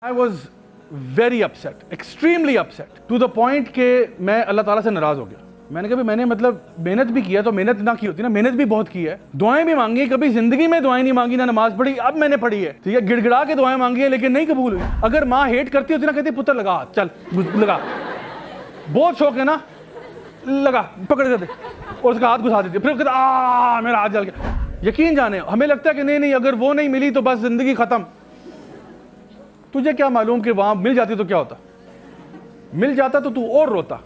I was very upset, extremely upset, to the point कि मैं अल्लाह ताला से नाराज़ हो गया। मैंने कहा मैंने मतलब मेहनत भी किया, तो मेहनत ना की होती ना, मेहनत भी बहुत की है, दुआएं भी मांगी, कभी जिंदगी में दुआएं नहीं मांगी, ना नमाज पढ़ी, अब मैंने पढ़ी है, ठीक है, गिड़गिड़ा के दुआएं मांगी है लेकिन नहीं कबूल हुई। अगर माँ हेट करती होती ना, कहती पुत्र लगा, चल लगा, बहुत शौक है ना, लगा, पकड़ देते और उसका हाथ घुसा देती, फिर कहता मेरा हाथ जल गया। यकीन जाने हमें लगता है कि नहीं अगर वो नहीं मिली तो बस जिंदगी खत्म। तुझे क्या मालूम कि वहां मिल जाती तो क्या होता, मिल जाता तो तू और रोता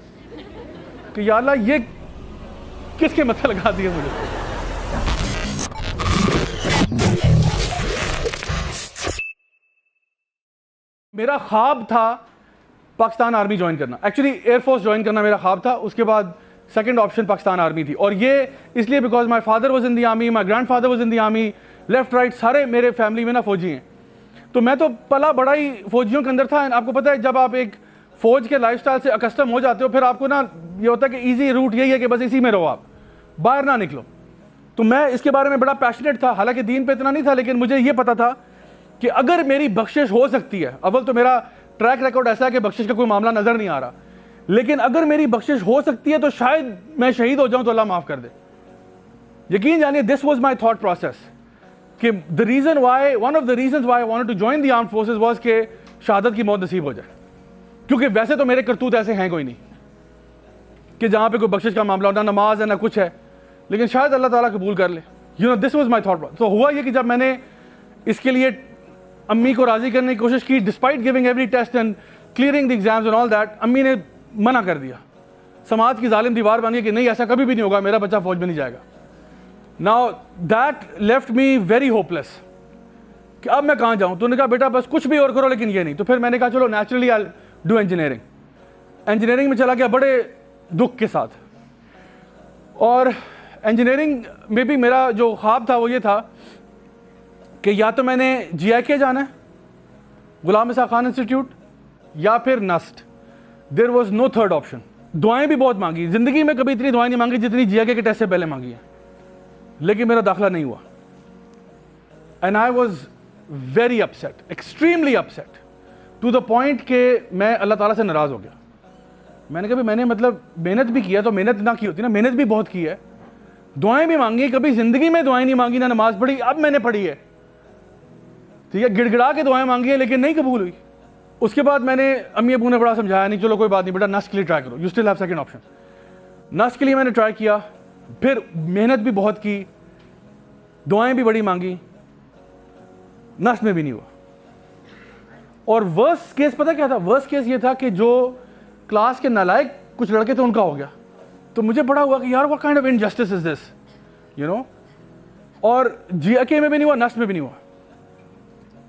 कि या अल्लाह ये किसके मत्थे लगा दिए मुझे। मेरा ख्वाब था पाकिस्तान आर्मी ज्वाइन करना, एक्चुअली एयरफोर्स ज्वाइन करना मेरा ख्वाब था। उसके बाद सेकंड ऑप्शन पाकिस्तान आर्मी थी, और ये इसलिए because my father was in the army, my grandfather was in the army, left right सारे मेरे फैमिली में ना फौजी हैं, तो मैं तो पला बड़ा ही फौजियों के अंदर था। आपको पता है जब आप एक फौज के लाइफस्टाइल से अकस्टम हो जाते हो, फिर आपको ना ये होता है कि इजी रूट यही है कि बस इसी में रहो, आप बाहर ना निकलो। तो मैं इसके बारे में बड़ा पैशनेट था, हालांकि दीन पे इतना नहीं था, लेकिन मुझे ये पता था कि अगर मेरी बख्शिश हो सकती है, अव्वल तो मेरा ट्रैक रिकॉर्ड ऐसा है कि बख्शिश का कोई मामला नजर नहीं आ रहा, लेकिन अगर मेरी बख्शिश हो सकती है तो शायद मैं शहीद हो जाऊं तो अल्लाह माफ कर दे। यकीन जानिए this was my thought process कि the reason why, one of the reasons why I wanted to join the armed forces was कि शहादत की मौत नसीब हो जाए, क्योंकि वैसे तो मेरे करतूत ऐसे हैं कोई नहीं कि जहां पे कोई बख्शिश का मामला हो, ना नमाज है ना कुछ है, लेकिन शायद अल्लाह ताला कबूल कर ले। You know this was my thought. तो हुआ ये कि जब मैंने इसके लिए अम्मी को राजी करने की कोशिश की, despite giving every test and clearing the exams and all that, अम्मी ने मना कर दिया। समाज की जालिम दीवार बनी कि नहीं ऐसा कभी भी नहीं होगा, मेरा बच्चा फौज में नहीं जाएगा। Now that left me very hopeless कि अब मैं कहाँ जाऊँ। तो उन्होंने कहा बेटा बस कुछ भी और करो लेकिन ये नहीं। तो फिर मैंने कहा चलो naturally I do engineering. Engineering में चला गया बड़े दुख के साथ, और इंजीनियरिंग में भी मेरा जो ख्वाब था वो ये था कि या तो मैंने GIK जाना है, गुलाम ईसा खान इंस्टीट्यूट, या फिर NUST. There was no third option. दुआएं भी बहुत मांगी, जिंदगी में कभी इतनी दुआएं नहीं मांगी जितनी GIK के टेस्ट से पहले मांगी है, लेकिन मेरा दाखिला नहीं हुआ। And I was very upset, extremely upset, to the point कि मैं अल्लाह ताला से नाराज़ हो गया। मैंने कहा मैंने मतलब मेहनत भी किया, तो मेहनत ना की होती ना, मेहनत भी बहुत की है, दुआएं भी मांगी, कभी जिंदगी में दुआएं नहीं मांगी, ना नमाज पढ़ी, अब मैंने पढ़ी है, ठीक है, गिड़गिड़ा के दुआएं मांगी है लेकिन नहीं कबूल हुई। उसके बाद मैंने अम्मी अबू ने बड़ा समझाया, नहीं चलो कोई बात नहीं बेटा, नस्ट के लिए ट्राई करो, you still have second option. NUST के लिए मैंने ट्राई किया, फिर मेहनत भी बहुत की, दुआएं भी बड़ी मांगी, नस्ट में भी नहीं हुआ। और वर्स्ट केस पता क्या था? वर्स्ट केस ये था कि जो क्लास के नालायक कुछ लड़के थे उनका हो गया। तो मुझे बड़ा हुआ कि यार what kind of injustice is this, you know. और GIK में भी नहीं हुआ, नस्ट में भी नहीं हुआ।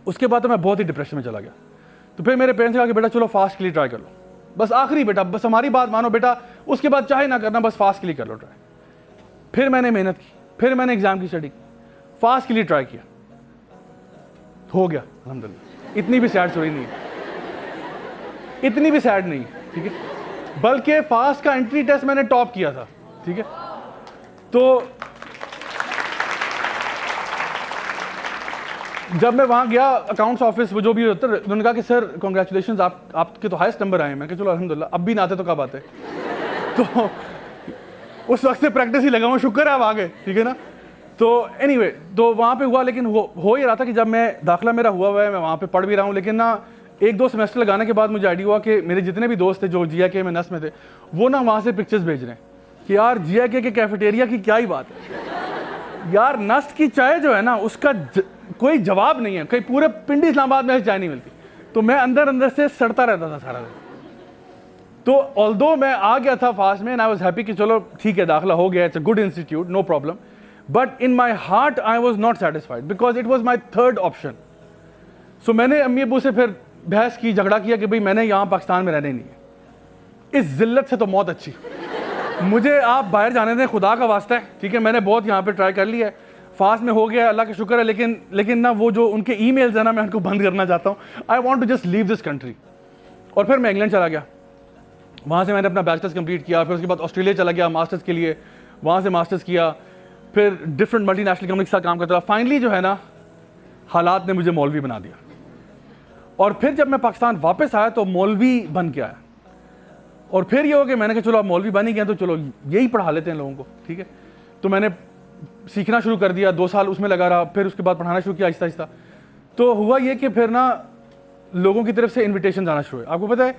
उसके बाद तो मैं बहुत ही डिप्रेशन में चला गया। तो फिर मेरे पेरेंट्स ने कहा कि बेटा चलो फास्ट के लिए ट्राई कर लो, बस आखिरी बेटा, बस हमारी बात मानो बेटा, उसके बाद चाहे ना करना, बस फास्ट के लिए कर लो ट्राई। फिर मैंने मेहनत की, फिर मैंने एग्जाम की स्टडी की, फास्ट के लिए ट्राई किया, हो गया अल्हम्दुलिल्लाह। इतनी भी सैड स्टोरी नहीं, इतनी भी सैड नहीं, ठीक है, बल्कि फास्ट का एंट्री टेस्ट मैंने टॉप किया था, ठीक है। तो जब मैं वहाँ गया अकाउंट्स ऑफिस, वो जो भी होता है, उन्होंने कहा कि सर कॉन्ग्रेचुलेशन, आपके तो हाईएस्ट नंबर आए हैं। मैं कहा चलो अल्हम्दुलिल्लाह, अब भी ना आते तो कब आते। तो उस वक्त से प्रैक्टिस ही लगा हुआ, शुक्र है आप आ गए, ठीक है ना। तो एनीवे, तो वहाँ पे हुआ, लेकिन हो ही रहा था कि जब मैं दाखिला मेरा हुआ है, मैं वहाँ पे पढ़ भी रहा हूँ, लेकिन ना 1-2 सेमेस्टर लगाने के बाद मुझे आइडिया हुआ कि मेरे जितने भी दोस्त थे जो GIK में नस्ट में थे, वो ना वहाँ से पिक्चर्स भेज रहे हैं कि यार GIK के कैफेटेरिया की क्या ही बात है यार, नस्ट की चाय जो है ना उसका कोई जवाब नहीं है, कहीं पूरे पिंडी इस्लामाबाद में चाय नहीं मिलती। तो मैं अंदर अंदर से सड़ता रहता था सारा दिन। तो ऑल्दो मैं आ गया था फास्ट में, एंड आई वाज हैप्पी कि चलो ठीक है दाखिला हो गया, it's a good institute, no problem, but in my heart I was not satisfied because it was my third option. So मैंने अम्मी अबू से फिर बहस की, झगड़ा किया कि भाई मैंने यहाँ पाकिस्तान में रहने नहीं है, इस जिल्लत से तो मौत अच्छी, मुझे आप बाहर जाने दें, खुदा का वास्ता है, ठीक है। मैंने बहुत यहाँ पे ट्राई कर लिया है, फास्ट में हो गया, अल्लाह का शुक्र है, लेकिन ना वो जो उनके ईमेल्स है ना, मैं उनको बंद करना चाहता हूँ। I want to just leave this country. और फिर मैं इंग्लैंड चला गया, वहाँ से मैंने अपना बैचलर्स कंप्लीट किया, फिर उसके बाद ऑस्ट्रेलिया चला गया मास्टर्स के लिए, वहाँ से मास्टर्स किया, फिर डिफरेंट मल्टीनेशनल कंपनी के साथ काम करता रहा। फाइनली जो है ना, हालात ने मुझे मौलवी बना दिया, और फिर जब मैं पाकिस्तान वापस आया तो मौलवी बन के आया, और फिर ये हो कि मैंने कहा चलो अब मौलवी बन ही गया तो चलो यही पढ़ा लेते हैं लोगों को, ठीक है। तो मैंने सीखना शुरू कर दिया, 2 साल उसमें लगा रहा, फिर उसके बाद पढ़ाना शुरू किया आहिस्ता आहिस्ता। तो हुआ ये कि फिर ना लोगों की तरफ से इन्विटेशन आना शुरू हुए। आपको पता है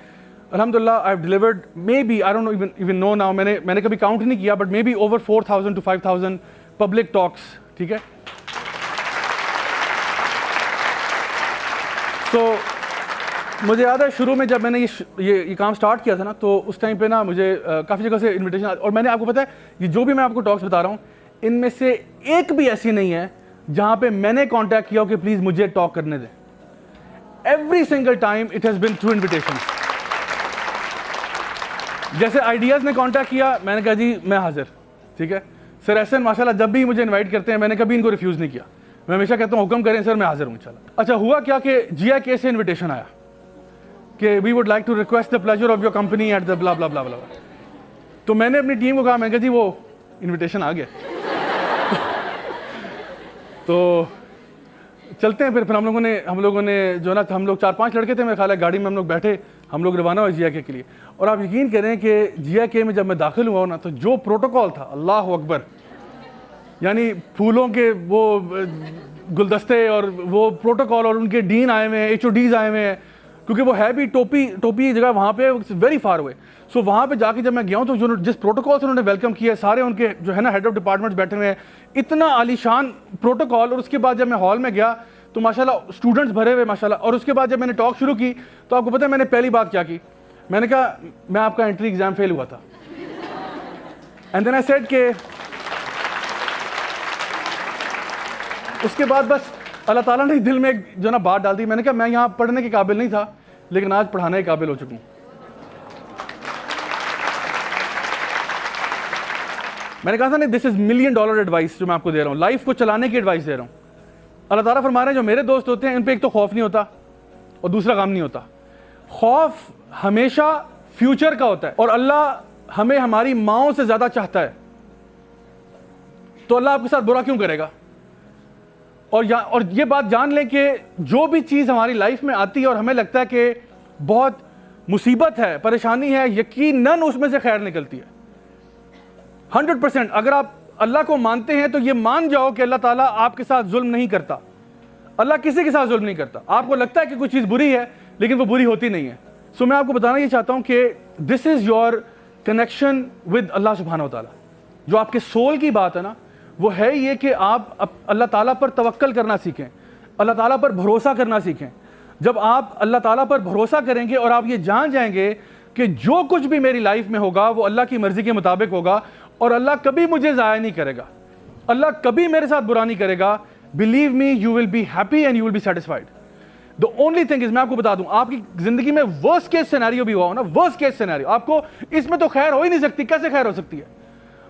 अल्हम्दुलिल्लाह I have delivered maybe I don't know even know now, मैंने कभी काउंट नहीं किया, but maybe over 4000 to 5000 public talks, ठीक है। तो मुझे याद है शुरू में जब मैंने ये काम स्टार्ट किया था ना, तो उस टाइम पे ना मुझे काफ़ी जगह से इनविटेशन, और मैंने आपको पता है ये जो भी मैं आपको टॉक्स बता रहा हूँ इनमें से एक भी ऐसी नहीं है जहाँ पे मैंने कांटेक्ट किया हो कि प्लीज़ मुझे टॉक करने दें। Every single time it has been through invitation. जैसे आइडियाज़ ने कांटेक्ट किया, मैंने कहा जी मैं हाजिर, ठीक है। सर एहसन माशाल्लाह जब भी मुझे इन्वाइट करते हैं मैंने कभी इनको रिफ्यूज़ नहीं किया, मैं हमेशा कहता हूँ हुक्म करें सर मैं हाजिर हूँ इंशाल्लाह। अच्छा हुआ क्या कि GIK से इन्विटेशन आया कि we would like to request the pleasure of your company at the bla bla bla bla. तो मैंने अपनी टीम को कहा, मैंने कहा जी वो इन्विटेशन आ गया तो चलते हैं। फिर हम लोगों ने जो ना, हम लोग 4-5 लड़के थे मेरे ख्याल है, गाड़ी में हम लोग बैठे, हम लोग रवाना हुए GIK के लिए। और आप यकीन करें कि GIK में जब मैं दाखिल हुआ ना, तो जो प्रोटोकॉल था अल्लाह अकबर, यानी फूलों के वो गुलदस्ते और वो प्रोटोकॉल, और उनके डीन आए हुए हैं, HODs आए हुए हैं, क्योंकि वो है भी टोपी जगह वहाँ पे वेरी फार हुए। सो वहाँ पे जाके जब मैं गया हूँ तो जो जिस प्रोटोकॉल से उन्होंने वेलकम किया, सारे उनके जो है ना हेड ऑफ डिपार्टमेंट्स बैठे हुए हैं, इतना आलीशान प्रोटोकॉल। और उसके बाद जब मैं हॉल में गया तो माशाल्लाह स्टूडेंट्स भरे हुए माशाल्लाह। और उसके बाद जब मैंने टॉक शुरू की तो आपको पता है मैंने पहली बात क्या की, मैंने कहा मैं आपका एंट्री एग्जाम फेल हुआ था। एंड देन आई सेड के उसके बाद बस अल्लाह ताला ने दिल में जो ना बात डाल दी। मैंने कहा मैं यहाँ पढ़ने के काबिल नहीं था, लेकिन आज पढ़ाने के काबिल हो चुका हूँ। मैंने कहा था नहीं, दिस इज $1 million एडवाइस जो मैं आपको दे रहा हूँ, लाइफ को चलाने की एडवाइस दे रहा हूँ। अल्लाह ताला फरमा रहे हैं जो मेरे दोस्त होते हैं इन पे एक तो खौफ नहीं होता और दूसरा काम नहीं होता। खौफ हमेशा फ्यूचर का होता है, और अल्लाह हमें हमारी माओं से ज्यादा चाहता है, तो अल्लाह आपके साथ बुरा क्यों करेगा। और ये बात जान लें कि जो भी चीज़ हमारी लाइफ में आती है और हमें लगता है कि बहुत मुसीबत है, परेशानी है, यकीनन उसमें से खैर निकलती है 100%। अगर आप अल्लाह को मानते हैं तो ये मान जाओ कि अल्लाह ताला आपके साथ जुल्म नहीं करता। अल्लाह किसी के साथ जुल्म नहीं करता। आपको लगता है कि कोई चीज़ बुरी है, लेकिन वो बुरी होती नहीं है। सो मैं आपको बताना ये चाहता हूँ कि this is your connection with Allah सुब्हानहू व तआला। जो आपके सोल की बात है ना, वो है ये कि आप अल्लाह ताला पर तवक्कल करना सीखें, अल्लाह ताला पर भरोसा करना सीखें। जब आप अल्लाह ताला पर भरोसा करेंगे और आप ये जान जाएंगे कि जो कुछ भी मेरी लाइफ में होगा वो अल्लाह की मर्ज़ी के मुताबिक होगा, और अल्लाह कभी मुझे ज़ाया नहीं करेगा, अल्लाह कभी मेरे साथ बुरा नहीं करेगा, believe me you will be happy and you will be satisfied. The only thing is, मैं आपको बता दूं, आपकी जिंदगी में वर्स्ट केस सिनेरियो भी हुआ हो ना, वर्स्ट केस सिनेरियो, आपको इसमें तो खैर हो ही नहीं सकती, कैसे खैर हो सकती है,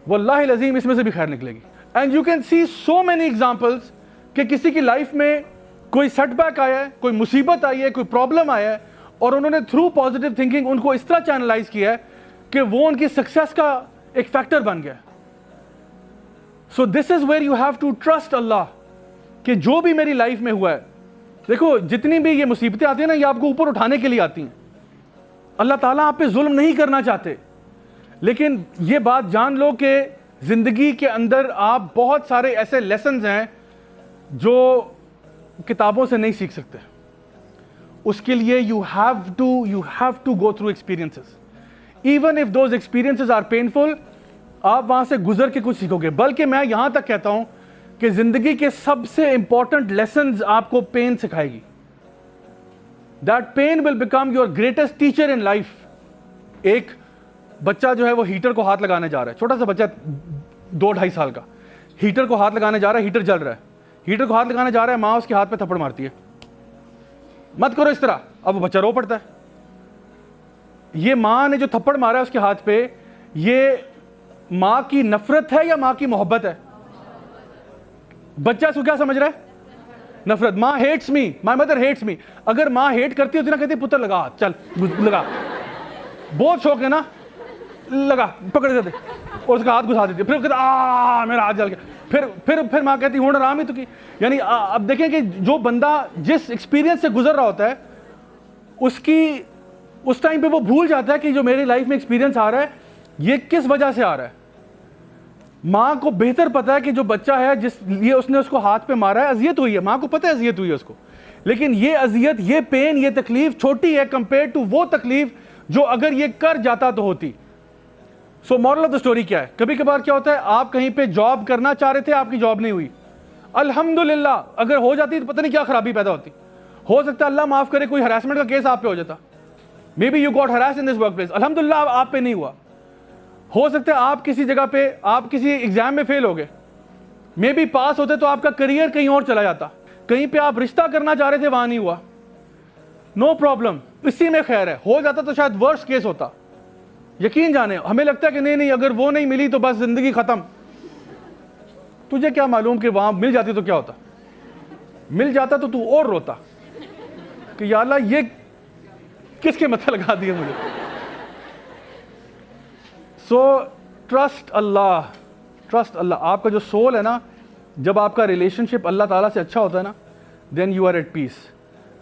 वल्लाहि लज़ीम इसमें से भी खैर निकलेगी। And you can see so many examples कि किसी की लाइफ में कोई सेटबैक आया है, कोई मुसीबत आई है, कोई प्रॉब्लम आया है, और उन्होंने थ्रू पॉजिटिव थिंकिंग उनको इस तरह चैनलाइज किया है कि वो उनकी सक्सेस का एक फैक्टर बन गया। So this is where you have to trust Allah कि जो भी मेरी लाइफ में हुआ है, देखो जितनी भी ये मुसीबतें आती हैं ना, ये आपको ऊपर उठाने के लिए आती हैं। अल्लाह ताला आप पे जुल्म नहीं करना चाहते, लेकिन ये बात जान लो कि जिंदगी के अंदर आप बहुत सारे ऐसे लेसन्स हैं जो किताबों से नहीं सीख सकते। उसके लिए you have to go through experiences, even if those experiences are painful. आप वहां से गुजर के कुछ सीखोगे। बल्कि मैं यहां तक कहता हूं कि जिंदगी के सबसे इंपॉर्टेंट लेसन्स आपको पेन सिखाएगी। That pain will become your greatest teacher in life. एक बच्चा जो है वो हीटर को हाथ लगाने जा रहा है, छोटा सा बच्चा 2-2.5 साल का, हीटर को हाथ लगाने जा रहा है, हीटर जल रहा है, हीटर को हाथ लगाने जा रहा है, माँ उसके हाथ पे थप्पड़ मारती है, मत करो इस तरह। अब वो बच्चा रो पड़ता है। ये माँ ने जो थप्पड़ मारा है उसके हाथ पे, ये माँ की नफरत है या माँ की मोहब्बत है? बच्चा इसको क्या समझ रहा है? नफरत। माँ hates me, my mother hates me. अगर माँ हेट करती होती ना, कहती पुत्र लगा हाथ, चल लगा, बहुत शौक है ना, लगा, पकड़ देते और उसका हाथ घुसा देती, फिर कहता मेरा हाथ जल गया, फिर माँ कहती हूँ आराम ही तो की। यानी अब देखें कि जो बंदा जिस एक्सपीरियंस से गुजर रहा होता है उसकी उस टाइम पे वो भूल जाता है कि जो मेरी लाइफ में एक्सपीरियंस आ रहा है ये किस वजह से आ रहा है। माँ को बेहतर पता है कि जो बच्चा है जिस लिए उसने उसको हाथ पे मारा है अजियत हुई है, माँ को पता है अजियत हुई है उसको, लेकिन ये अजियत, ये पेन, ये तकलीफ छोटी है कंपेयर टू वो तकलीफ जो अगर ये कर जाता तो होती। So moral of the story क्या है? कभी कभार क्या होता है, आप कहीं पे जॉब करना चाह रहे थे, आपकी जॉब नहीं हुई, अल्हम्दुलिल्लाह, अगर हो जाती तो पता नहीं क्या खराबी पैदा होती। हो सकता है अल्लाह माफ करे कोई हरासमेंट का केस आप पे हो जाता, may be you got harass in this work place, अल्हम्दुलिल्लाह आप पे नहीं हुआ। हो सकता है आप किसी जगह पे आप किसी एग्जाम में फेल हो गए, मे बी पास होते तो आपका करियर कहीं और चला जाता। कहीं पे आप रिश्ता करना चाह रहे थे, वहां नहीं हुआ, नो प्रॉब्लम, इसी में खैर है। हो जाता तो शायद वर्स्ट केस होता। यकीन जाने हमें लगता है कि नहीं नहीं, अगर वो नहीं मिली तो बस जिंदगी खत्म। तुझे क्या मालूम कि वहां मिल जाती तो क्या होता? मिल जाता तो तू और रोता कि या अल्लाह ये किसके मत्था लगा दिए मुझे। So trust Allah, trust Allah. आपका जो सोल है ना, जब आपका रिलेशनशिप अल्लाह ताला से अच्छा होता है ना, then you are at peace.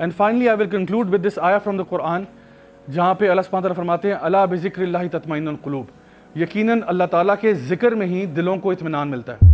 And finally I will conclude with this आया फ्रॉम द कुरान, जहाँ पे अल्लाह सुब्हानहू व तआला फरमाते हैं अला बिज़िक्रिल्लाहि तत्मइन्नुल कुलूब, यकीनन अल्लाह ताला के जिक्र में ही दिलों को इत्मीनान मिलता है।